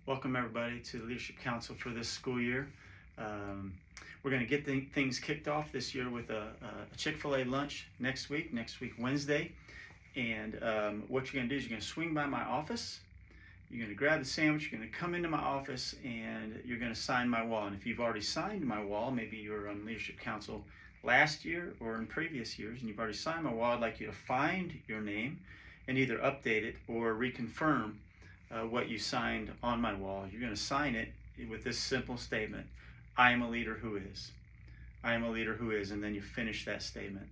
Welcome everybody to the Leadership Council for this school year. We're going to get things kicked off this year with a Chick-fil-A lunch next week Wednesday. And what you're going to do is you're going to swing by my office. You're going to grab the sandwich, you're going to come into my office, and you're going to sign my wall. And if you've already signed my wall, maybe you were on Leadership Council last year or in previous years, and you've already signed my wall, I'd like you to find your name and either update it or reconfirm what you signed on my wall. You're going to sign it with this simple statement: I am a leader who is. I am a leader who is, and then you finish that statement.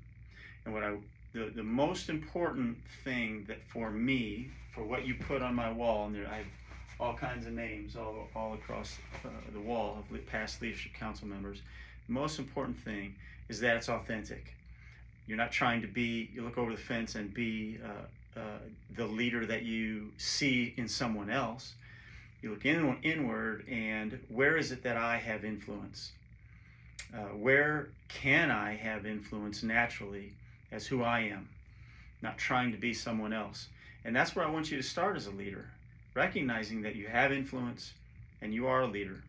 And the most important thing that for me, for what you put on my wall, and I have all kinds of names all across the wall of past Leadership Council members, the most important thing is that it's authentic. You're not trying to you look over the fence and be the leader that you see in someone else. You look inward, and where is it that I have influence? Where can I have influence naturally as who I am, not trying to be someone else? And that's where I want you to start as a leader, recognizing that you have influence and you are a leader.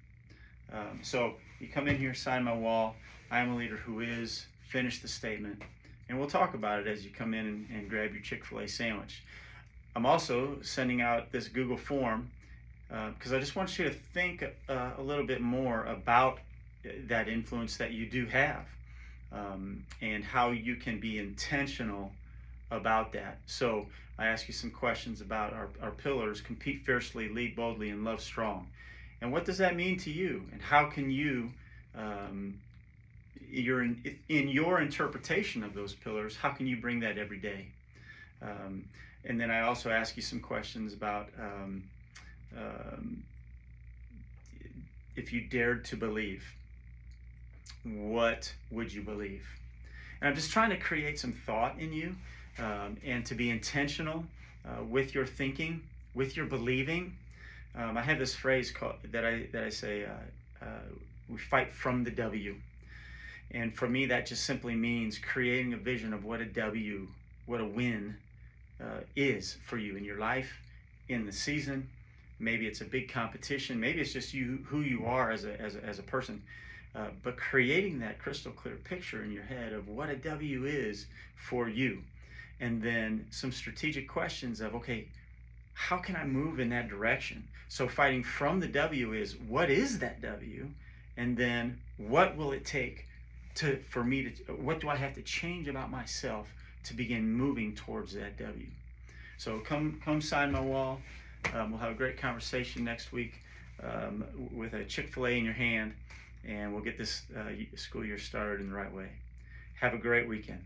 So you come in here, sign my wall, I am a leader who is, finish the statement, and we'll talk about it as you come in and grab your Chick-fil-A sandwich. I'm also sending out this Google form because I just want you to think a little bit more about that influence that you do have, and how you can be intentional about that. So I ask you some questions about our pillars: compete fiercely, lead boldly, and love strong. And what does that mean to you? And how can you, in your interpretation of those pillars, how can you bring that every day? And then I also ask you some questions about if you dared to believe, what would you believe? And I'm just trying to create some thought in you, and to be intentional with your thinking, with your believing. I have this phrase that I say, we fight from the W. And for me, that just simply means creating a vision of what a win is for you in your life, in the season. Maybe it's a big competition. Maybe it's just who you are as a person. But creating that crystal clear picture in your head of what a W is for you. And then some strategic questions of, okay, how can I move in that direction? So fighting from the W is, what is that W? And then what will it take what do I have to change about myself to begin moving towards that W? So come sign my wall. We'll have a great conversation next week with a Chick-fil-A in your hand, and we'll get this school year started in the right way. Have a great weekend.